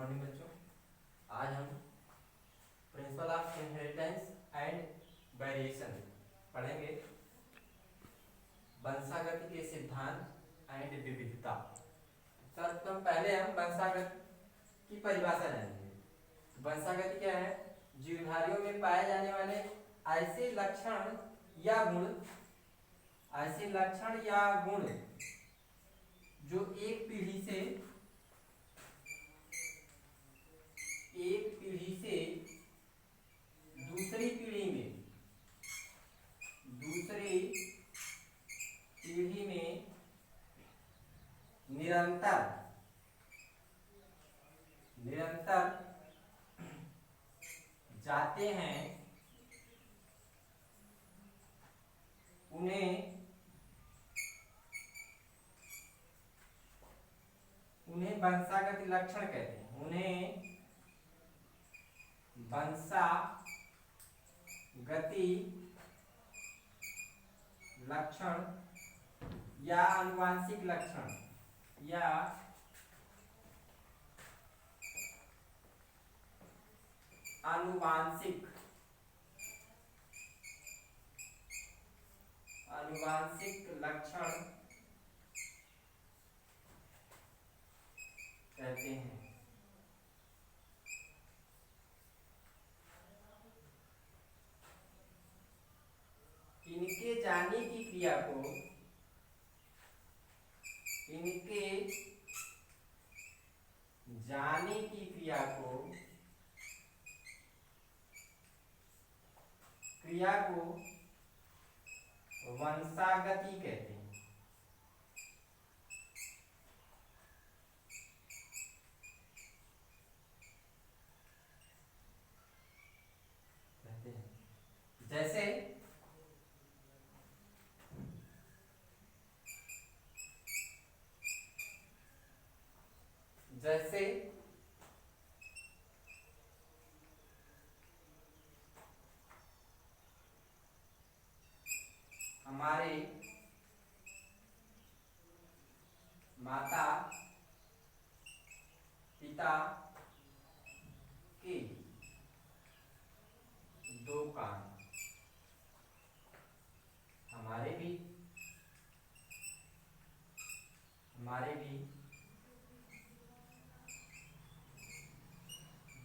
Morning बच्चों। आज हम principle of inheritance and variation पढ़ेंगे। वंशागति के सिद्धांत एंड विविधता। सर्वप्रथम पहले हम वंशागति की परिभाषा जानेंगे। वंशागति क्या है? जीवधारियों में पाए जाने वाले ऐसे लक्षण या गुण जो एक पीढ़ी से दूसरी पीढ़ी में निरंतर जाते हैं, उन्हें वंशागति लक्षण कहते हैं। उन्हें वंशागति लक्षण या आनुवांशिक लक्षण या आनुवांशिक लक्षण कहते हैं। इनके जाने की क्रिया को वंशागति कहते हैं। जैसे हमारे माता पिता के दो कान, हमारे भी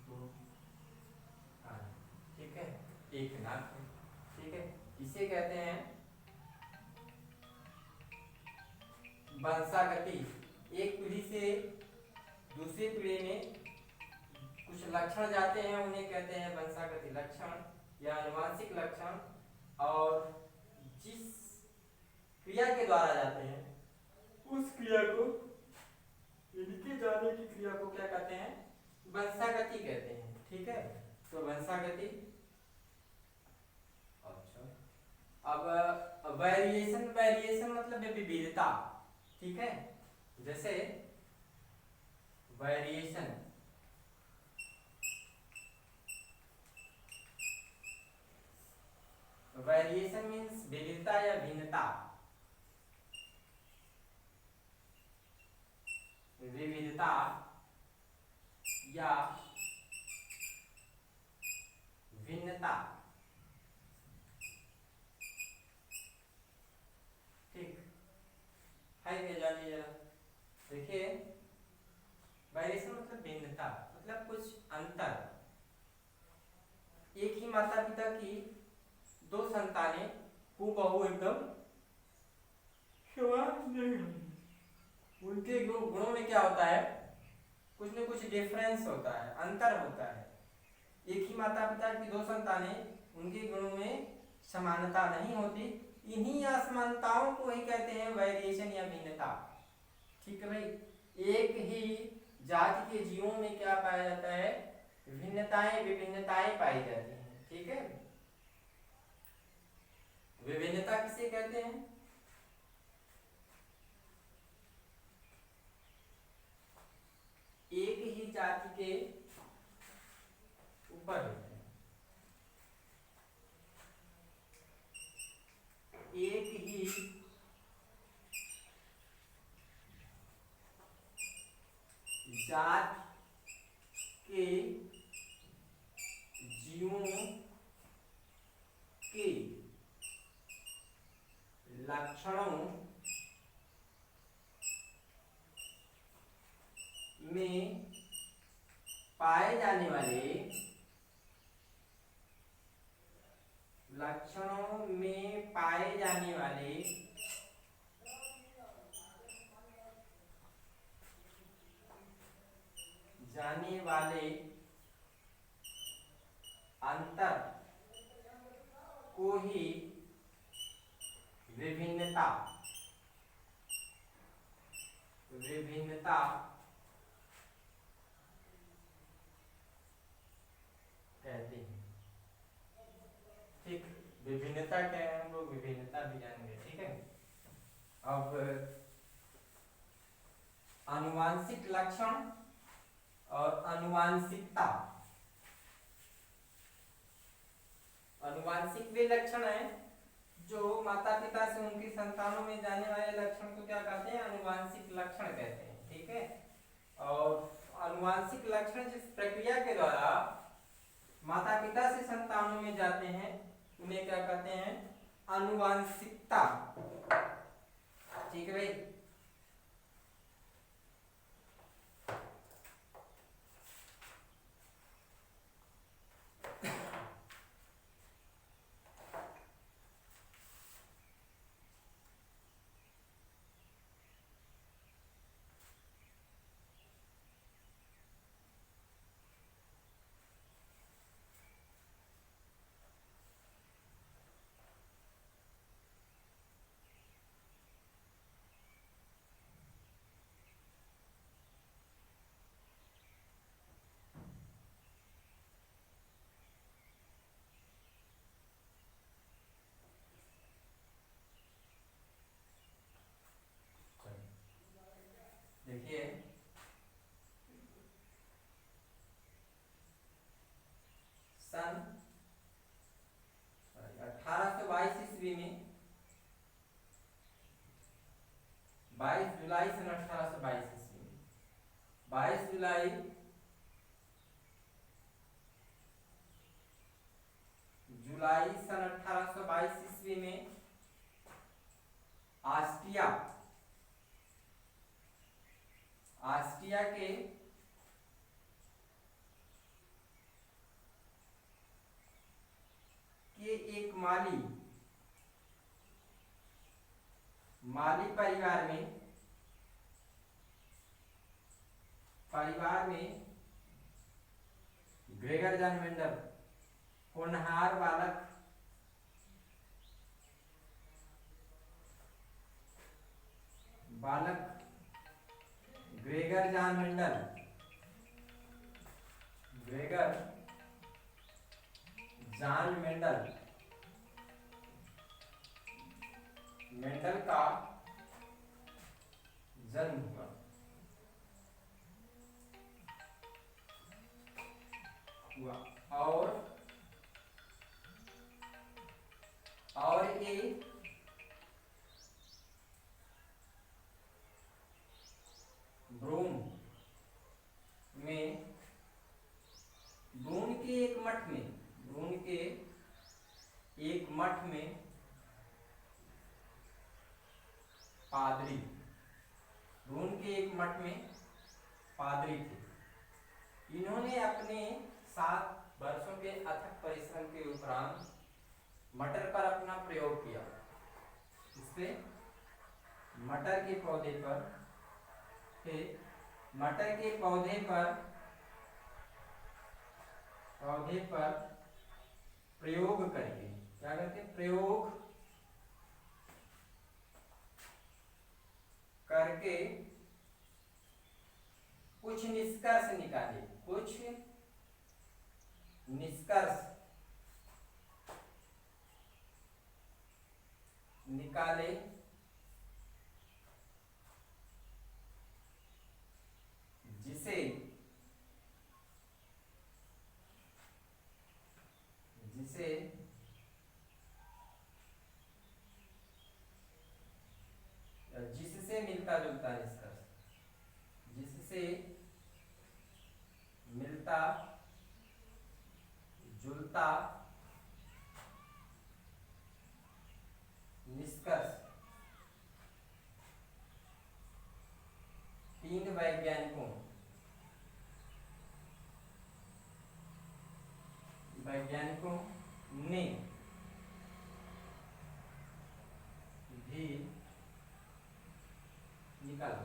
दो कान, ठीक है, एक नाक है, ठीक है। इसे कहते हैं वंशागति। एक पीढ़ी से दूसरी पीढ़ी में कुछ लक्षण जाते हैं, उन्हें कहते हैं वंशागति लक्षण या आनुवांशिक लक्षण। और जिस क्रिया के द्वारा जाते हैं उस क्रिया को, इनके जाने की क्रिया को क्या कहते हैं? वंशागति कहते हैं, ठीक है। तो वंशागति। अच्छा, अब वेरिएशन मतलब विविधता, ठीक है। जैसे वेरिएशन मीन्स विविधता या भिन्नता। विविधता या भिन्नता, ठीक है। क्या जानिए जरा, देखिए वेरिएशन मतलब भिन्नता, मतलब कुछ अंतर। एक ही माता पिता की दो संतानें हूबहू एकदम समान नहीं होती। उनके गुणों में क्या होता है? कुछ न कुछ डिफरेंस होता है, अंतर होता है। एक ही माता पिता की दो संतानें, उनके गुणों में समानता नहीं होती। इन्हीं असमानताओं को ही कहते हैं वेरिएशन या भिन्नता, ठीक है भाई। एक ही जाति के जीवों में क्या पाया जाता है? विभिन्नताएं पाई जाती हैं, ठीक है। विभिन्नता किसे कहते हैं? एक ही जाति के ऊपर होते हैं, एक ही जात के जीवों के लक्षणों में पाए जाने वाले लक्षणों में पाए जाने वाले अंतर को ही विभिन्नता विभिन्नता कहते हैं। ठीक, विभिन्नता क्या है हम लोग विभिन्नता भी जानेंगे। ठीक है, अब आनुवांशिक लक्षण और आनुवांशिकता। आनुवांशिक वे लक्षण है जो माता पिता से उनकी संतानों में जाने वाले लक्षण को क्या कहते हैं? आनुवांशिक लक्षण कहते हैं। ठीक है, और आनुवांशिक लक्षण जिस प्रक्रिया के द्वारा माता पिता से संतानों में जाते हैं उन्हें क्या कहते हैं? आनुवांशिकता। ठीक है भाई, देखिए सन 1822 ईस्वी में 22 जुलाई सन 1822 ईस्वी में 22 जुलाई सन 1822 ईस्वी में ऑस्ट्रिया के एक माली परिवार में ग्रेगर जान मेंडल होनहार बालक ग्रेगर जान मेंडल का जन्म हुआ और एक ब्रून के एक मठ में पादरी थे। इन्होंने अपने 7 वर्षों के अथक परिश्रम के उपरांत मटर पर अपना प्रयोग किया। इससे मटर के पौधे पर प्रयोग करके क्या करते? प्रयोग करके कुछ निष्कर्ष निकाले जिसे जिससे मिलता जुलता निष्कर्ष मिलता जुलता निष्कर्ष तीन वैज्ञानिकों ने भी निकाला।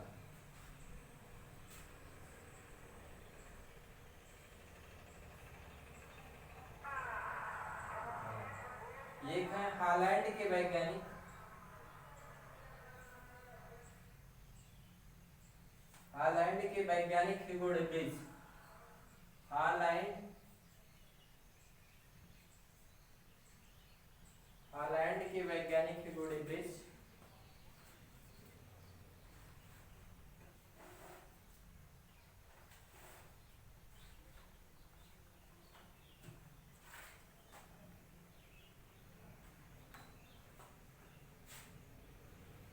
एक है हालैंड के वैज्ञानिक ह्यूगो डे ब्रिज। हालैंड के वैज्ञानिक ह्यूगो डे ब्रिज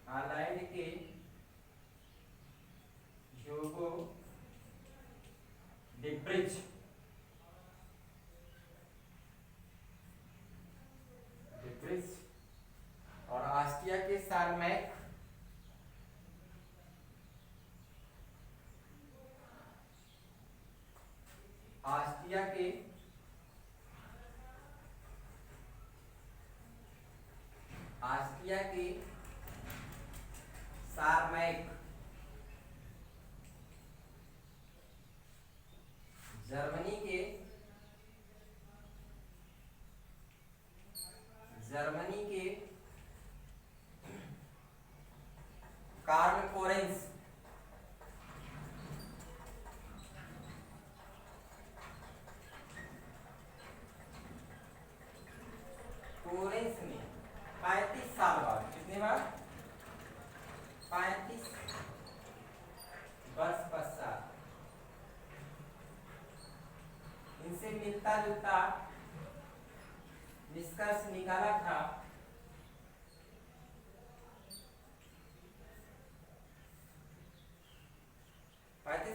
हालैंड के ह्यूगो डे ब्रिज और ऑस्ट्रिया के सारमैक जर्मनी के कार्ल कोरेंस ने 35 साल बाद, कितने बार? 35 वर्ष पश्चात इनसे मिलता जुलता निष्कर्ष निकाला था।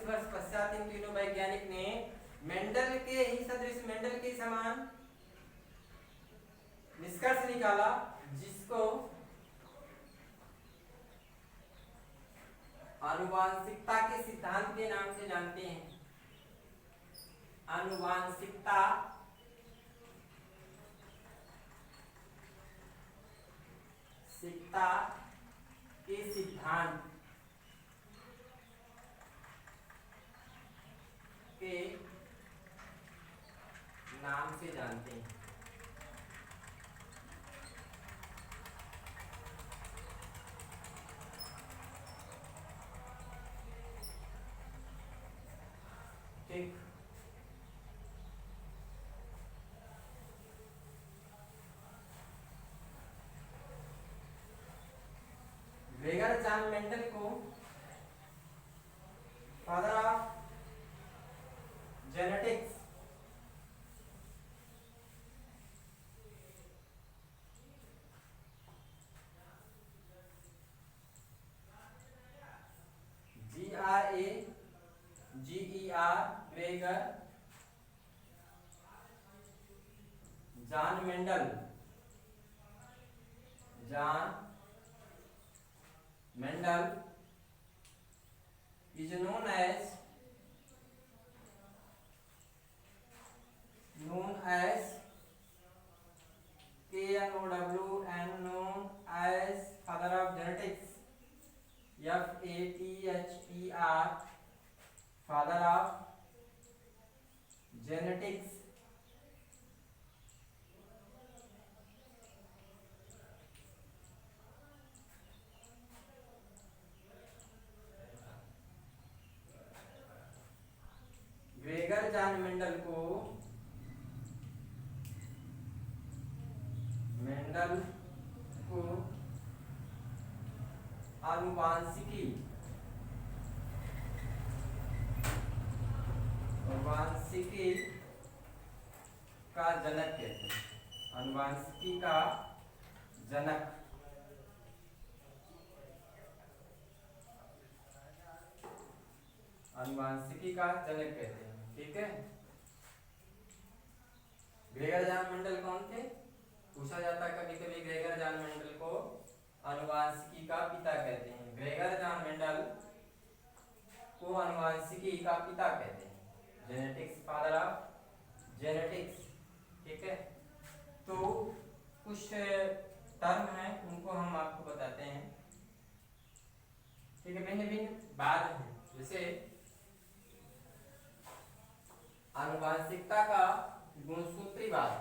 वर्ष पश्चात इन तीनों वैज्ञानिक ने मेंडल के ही सदृश, मेंडल के समान निष्कर्ष निकाला, जिसको आनुवांशिकता के सिद्धांत के नाम से जानते हैं। आनुवांशिकता के सिद्धांत के नाम से जानते हैं। ठीक, ग्रेगर जॉन मेंडल को father of genetics Gregor John Mendel is known as KNOW and known as father of genetics, FATHER, father of genetics। Gregor John Mendel को आनुवांशिकी का जनक कहते हैं। आनुवांशिकी का जनक कहते हैं। ठीक है। ग्रेगर जॉन मेंडल कौन थे? पूछा जाता है कभी कभी, ग्रेगर जॉन मेंडल को आनुवांशिकी का पिता कहते हैं। ग्रेगर जॉन मेंडल को आनुवांशिकी का पिता कहते हैं, जेनेटिक्स, फादर ऑफ जेनेटिक्स। ठीक है, तो कुछ टर्म हैं उनको हम आपको बताते हैं। ठीक है, भिन्न भिन्न बाद हैं, जैसे आनुवांशिकता का गुणसूत्रीवाद।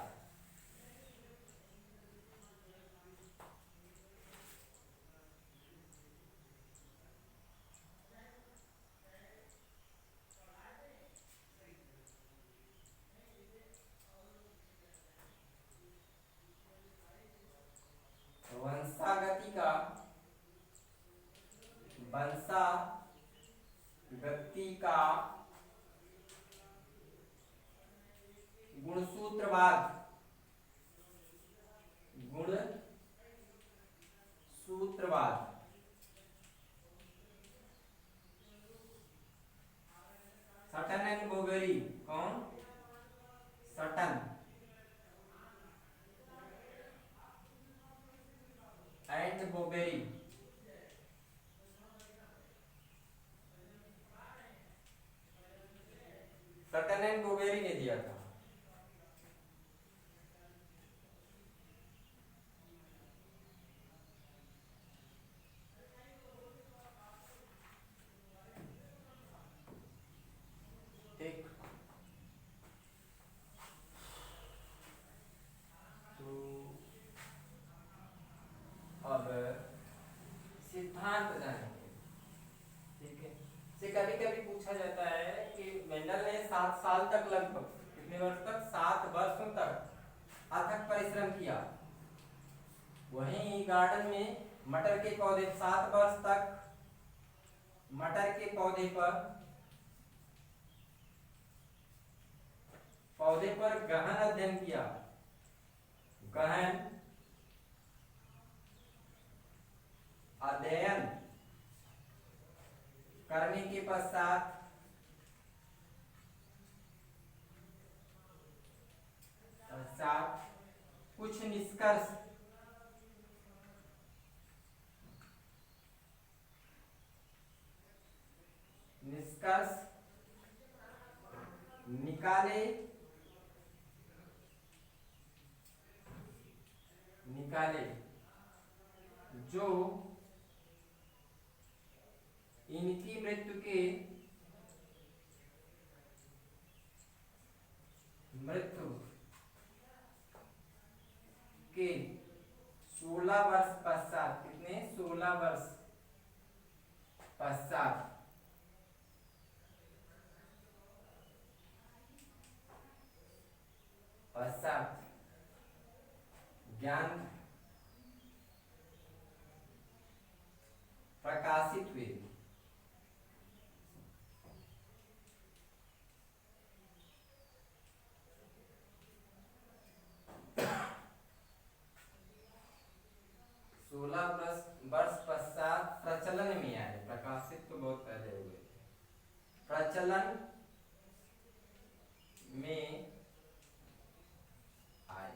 वंशागति का गुणसूत्रवाद सटन एंड बोवेरी। कौन? Sutton and Boveri. Sutton and Boveri ने दिया था। ठीक, तो अब सिद्धांत जानेंगे। ठीक है, से कभी कभी पूछा जाता है कि मेंडल ने 7 साल तक, लगभग कितने वर्ष तक, 7 वर्षों तक अथक परिश्रम किया। वहीं गार्डन में मटर के पौधे 7 वर्ष तक मटर के पौधे पर गहन अध्ययन किया। गहन अध्ययन करने के पश्चात कुछ निष्कर्ष निकाले जो इनकी मृत्यु के 16 वर्ष पश्चात, कितने? 16 वर्ष पश्चात ज्ञान प्रकाशित हुए। वर्ष पश्चात प्रचलन में आए। प्रकाशित तो बहुत पहले हुए थे, प्रचलन में आए।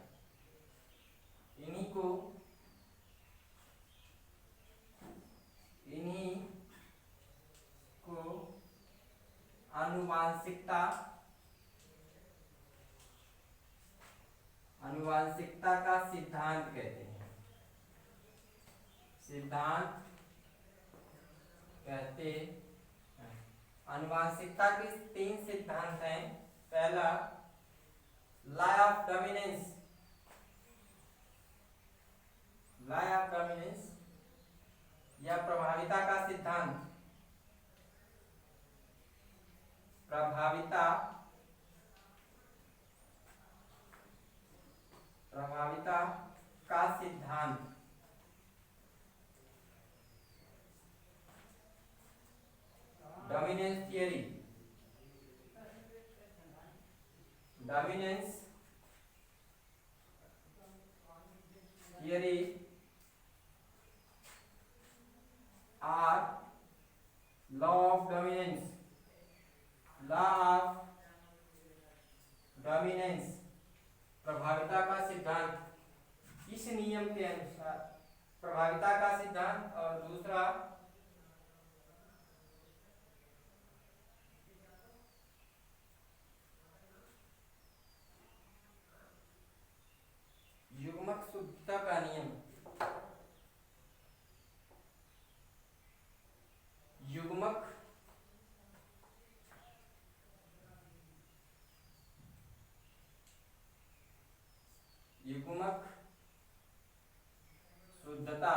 इन्हीं को आनुवांशिकता का सिद्धांत कहते हैं। आनुवांशिकता के 3 सिद्धांत हैं। पहला, लॉ ऑफ डोमिनेंस या प्रभाविता का सिद्धांत। प्रभाविता का सिद्धांत। Dominance theory or law of dominance शुद्धता का नियम, युग्मक युग्मक शुद्धता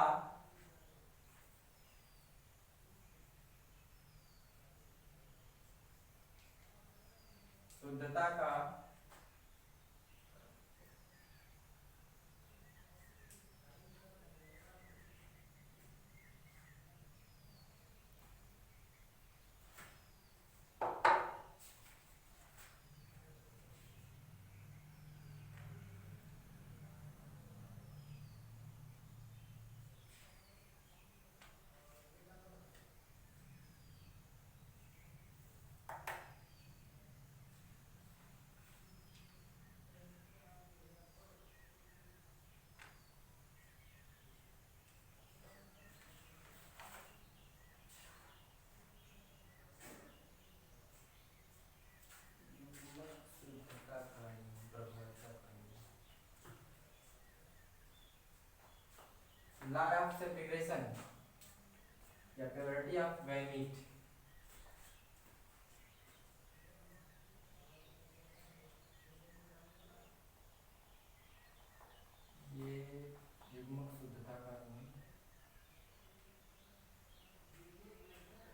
शुद्धता का law of segregation या purity of gamete, ये युग्मक शुद्धता का नियम,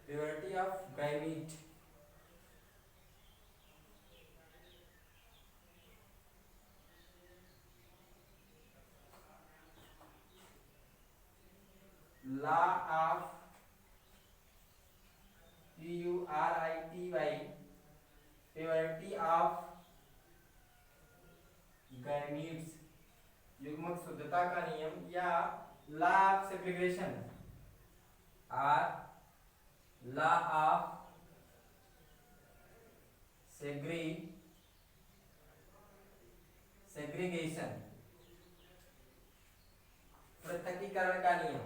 purity of gamete, law of purity, purity of gametes, युग्मक शुद्धता का नियम या लॉ ऑफ सेग्रीगेशन और लॉ ऑफ सेग्रीगेशन, पृथक्कीकरण का नियम,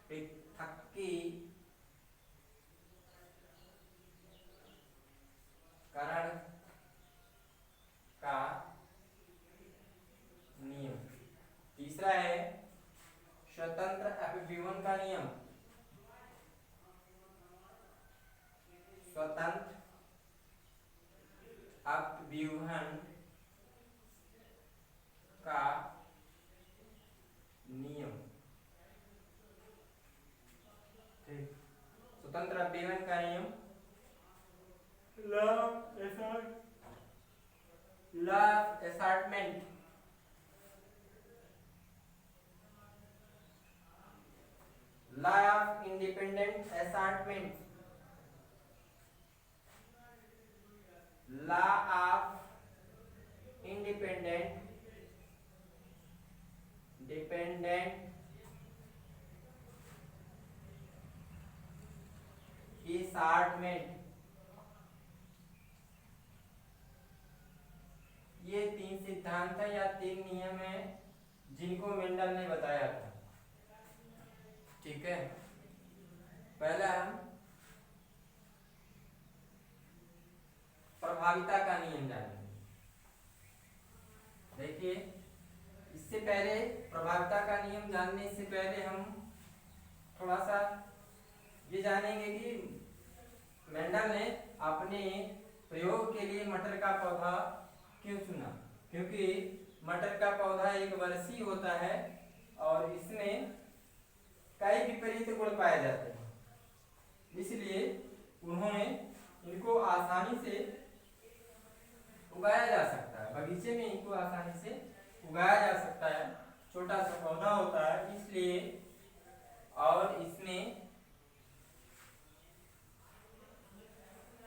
पृथक्कीकरण का नियम। तीसरा है स्वतंत्र अपव्यूहन का नियम, स्वतंत्र अपव्यूहन का नियम, ठीक, स्वतंत्र अपव्यूहन का नियम, law of assortment, law of independent assortment, law of independent dependent assortment, ये तीन सिद्धांत है या तीन नियम है जिनको मेंडल ने बताया था। ठीक है, पहला हम प्रभाविता का नियम जानेंगे। देखिए, इससे पहले प्रभाविता का नियम जानने से पहले हम थोड़ा सा ये जानेंगे कि मेंडल ने अपने प्रयोग के लिए मटर का पौधा क्यों चुना। क्योंकि मटर का पौधा एक वर्षीय होता है और इसमें कई विपरीत गुण पाए जाते हैं, इसलिए उन्होंने इनको आसानी से उगाया जा सकता है, बगीचे में इनको आसानी से उगाया जा सकता है, छोटा सा पौधा होता है इसलिए, और इसमें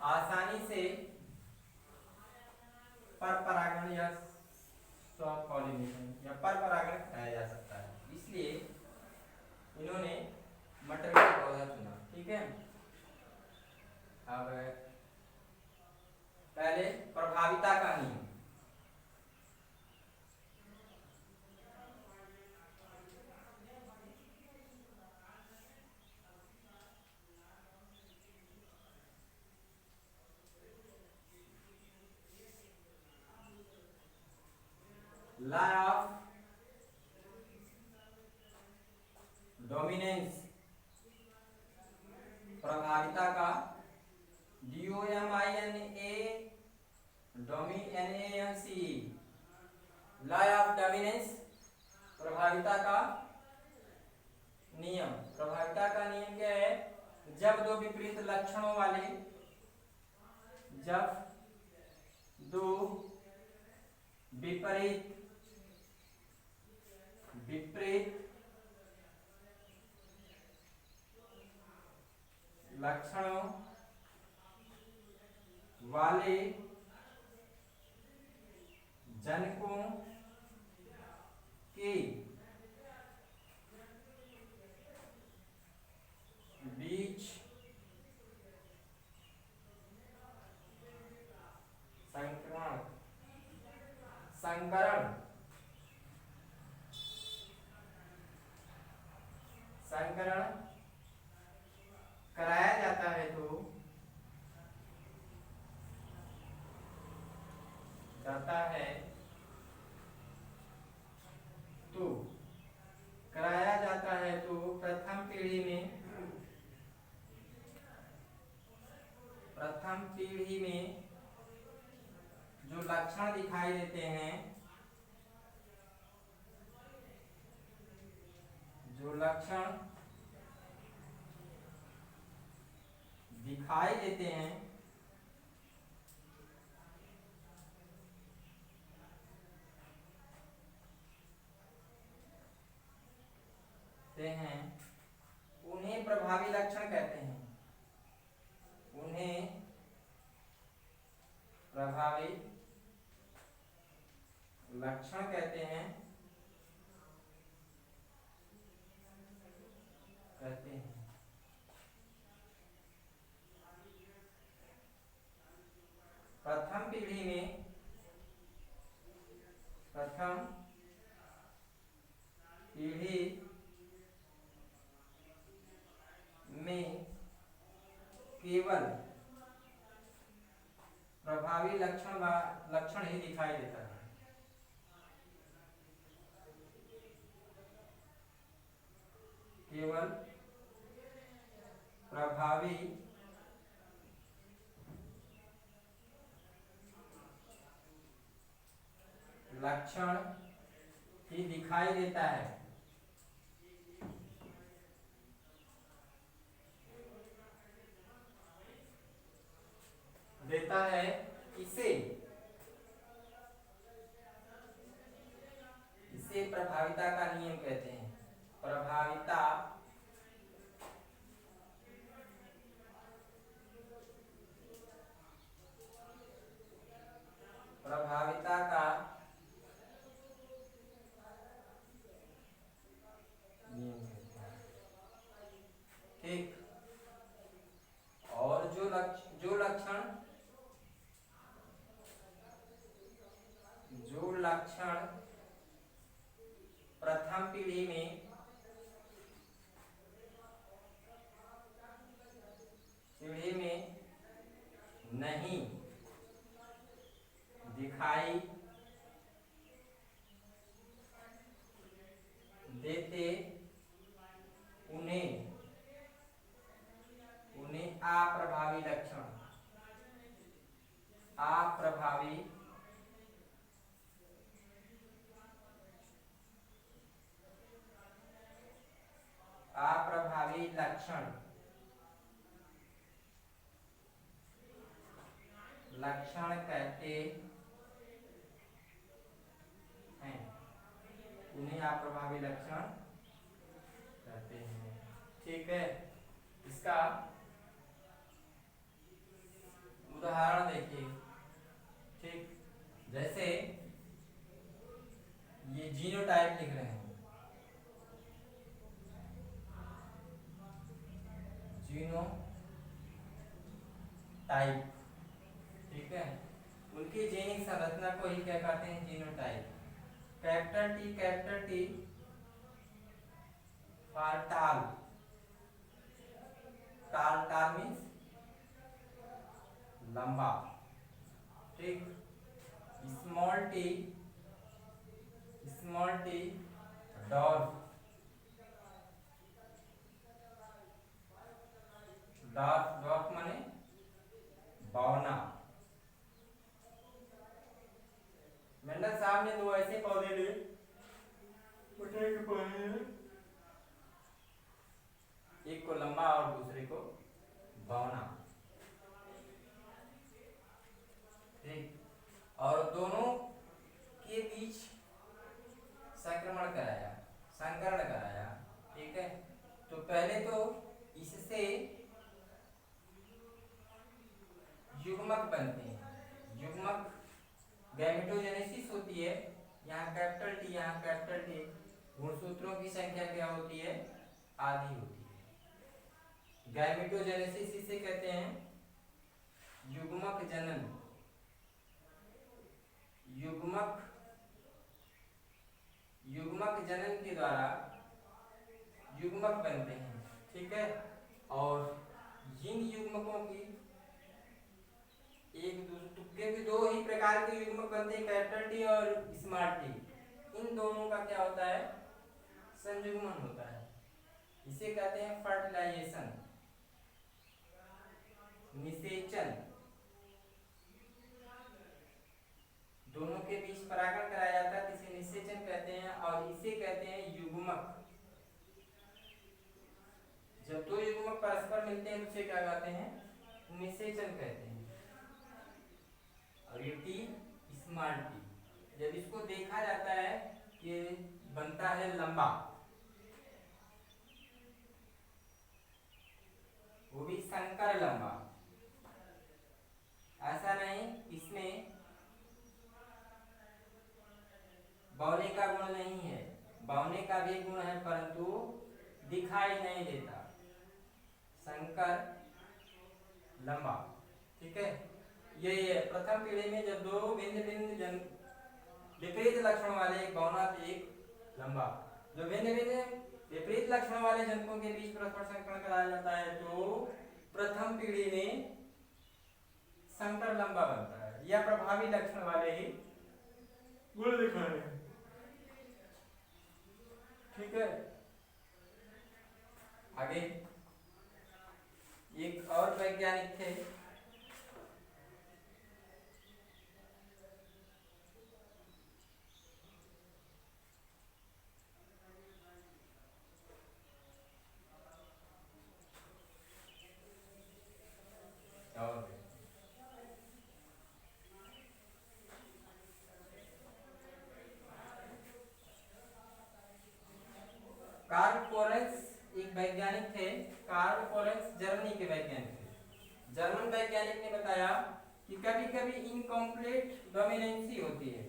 आसानी से पर परागण या क्रॉस पॉलिनेशन या पर परागण कराया जा सकता है, इसलिए इन्होंने मटर का पौधा चुना। ठीक है, अब पहले प्रभाविता का नियम। प्रभाविता का DOMINANCE लॉ ऑफ डोमिनेंस, प्रभाविता का नियम। प्रभाविता का नियम क्या है? जब दो विपरीत लक्षणों वाले, जब दो विपरीत लक्षणों वाले जनकों के बीच संकरण कराया जाता है तो कराया जाता है तो प्रथम पीढ़ी में जो लक्षण दिखाई देते हैं, जो लक्षण दिखाई देते हैं उन्हें प्रभावी लक्षण कहते हैं। उन्हें प्रभावी लक्षण कहते हैं। प्रथम पीढ़ी में केवल प्रभावी लक्षण ही दिखाई देता है। केवल प्रभावी लक्षण ही दिखाई देता है। इसे प्रभाविता का नियम कहते हैं। प्रभाविता का नियम कहते हैं। ठीक। और जो लक्षण प्रथम पीढ़ी में नहीं दिखाई देते, उन्हें अप्रभावी लक्षण लक्षण कहते हैं। उन्हें अप्रभावी लक्षण कहते हैं। ठीक है। इसका उदाहरण देखिए। ठीक, जैसे ये जीनोटाइप लिख रहे हैं। जीनोटाइप, ठीक है। उनकी जेनिक संरचना को ही क्या कहते हैं? जीनोटाइप। कैपिटल टी फॉर टाल। टाल मीन्स लंबा। ठीक। Small T dwarf. Dot dot माने बौना। मेंडल साहब ने दो ऐसे पौधे लिए, उठे के पौधे, एक को लंबा और दूसरे को बौना, ठीक, और दोनों के बीच संक्रमण कराया, संकरण कराया, ठीक है। तो पहले तो इससे युग्मक बनते हैं, युग्मक गैमेटोजेनेसिस होती है, यहाँ कैपिटल टी, यहाँ कैपिटल टी, गुणसूत्रों की संख्या क्या होती है, आधी होती है। गैमेटोजेनेसिस इसे कहते हैं युग्मक जनन, युग्मक युग्मक जनन के द्वारा युग्मक बनते हैं, ठीक है। और जिन युग्मकों की एक तुक्के के दो ही प्रकार के युग्मक बनते हैं, कैपिटल टी और स्मॉल टी, इन दोनों का क्या होता है, संयुग्मन होता है। इसे कहते हैं फर्टिलाइजेशन, निषेचन। दोनों के बीच परागण कराया जाता है, इसे निषेचन कहते हैं, और इसे कहते हैं युग्मक। जब दो युग्मक परस्पर मिलते हैं तो उसे क्या कहते हैं, निषेचन कहते हैं। और ये टी स्मॉल टी, जब इसको देखा जाता है कि बनता है लंबा, वो भी संकर लंबा, ऐसा नहीं इसमें बौने का गुण नहीं है, बौने का भी गुण है परंतु दिखाई नहीं देता, संकर लंबा, ठीक है। ये प्रथम पीढ़ी में जब दो भिन्न भिन्न विपरीत लक्षण वाले, एक बौना एक लंबा, जो भिन्न भिन्न विपरीत लक्षण वाले जनकों के बीच परस्पर संकरण कराया जाता है तो प्रथम पीढ़ी में संकर लंबा बनता है, या प्रभावी लक्षण वाले ही गुण दिखाए, ठीक है। आगे एक और वैज्ञानिक थे, कार्ल पोरेंस, एक वैज्ञानिक थे, कार्ल पोरेंस जर्मनी के वैज्ञानिक थे। जर्मन वैज्ञानिक ने बताया कि कभी कभी इनकम्प्लीट डोमिनेंसी होती है,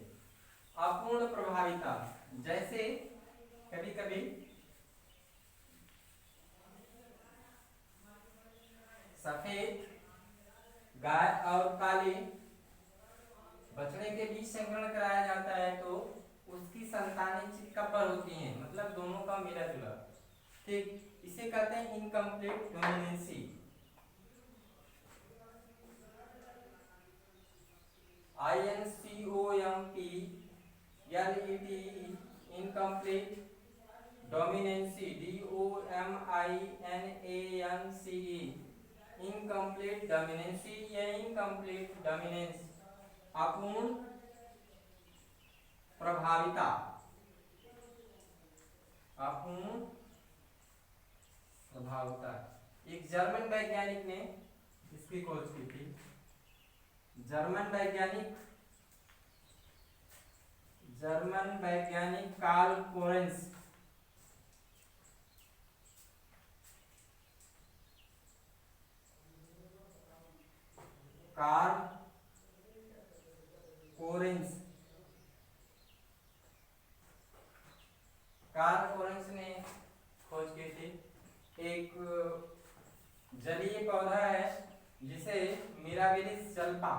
अपूर्ण प्रभाविता, जैसे कभी कभी सफेद गाय और काली बछड़े के बीच संकरण कराया जाता है तो उसकी संतानें चितकबर होती हैं, मतलब दोनों का मिला जुला, ठीक, इसे कहते हैं incomplete dominancy. INCOMPLET, incomplete dominancy, DOMINANCE, incomplete dominancy या इनकम्प्लीट डोमिनेंस, अपूर्ण प्रभाविता, अपूर्ण प्रभाविता। एक जर्मन वैज्ञानिक ने इसकी खोज की थी, जर्मन वैज्ञानिक कार्ल पोरेंस, कार्ल पोरेंस, कार्ल पोरेंस ने खोज की थी एक जलीय पौधा है जिसे मिराबिलिस जल्पा,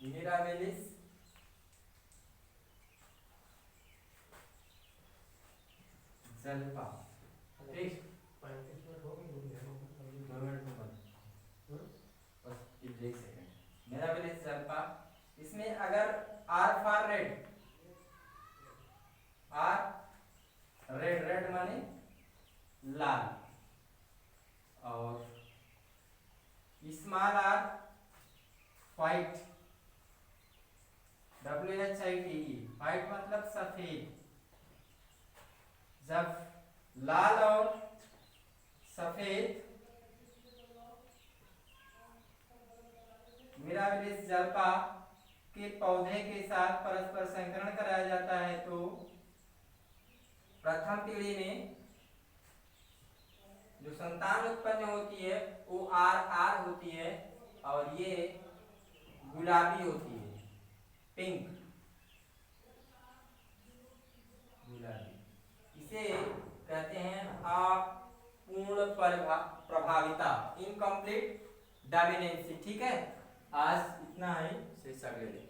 मिराबिलिस जल्पा, ठीक, 35 मिनट हो गए, 2 मिनट में बस एक सेकंड। मिराबिलिस जल्पा, इसमें अगर R for red, R red, red माने लाल, और small R white, WHITE, white मतलब सफेद। जब लाल और सफेद मिराबिलिस जल्पा के पौधे के साथ परस्पर संकरण कराया जाता है तो प्रथम पीढ़ी में जो संतान उत्पन्न होती है वो आर होती है, और ये गुलाबी होती है, पिंक गुलाबी। इसे कहते हैं अपूर्ण प्रभाविता, इनकम्प्लीट डोमिनेंसी। ठीक है, आज इतना ही, शेष अगले दिन।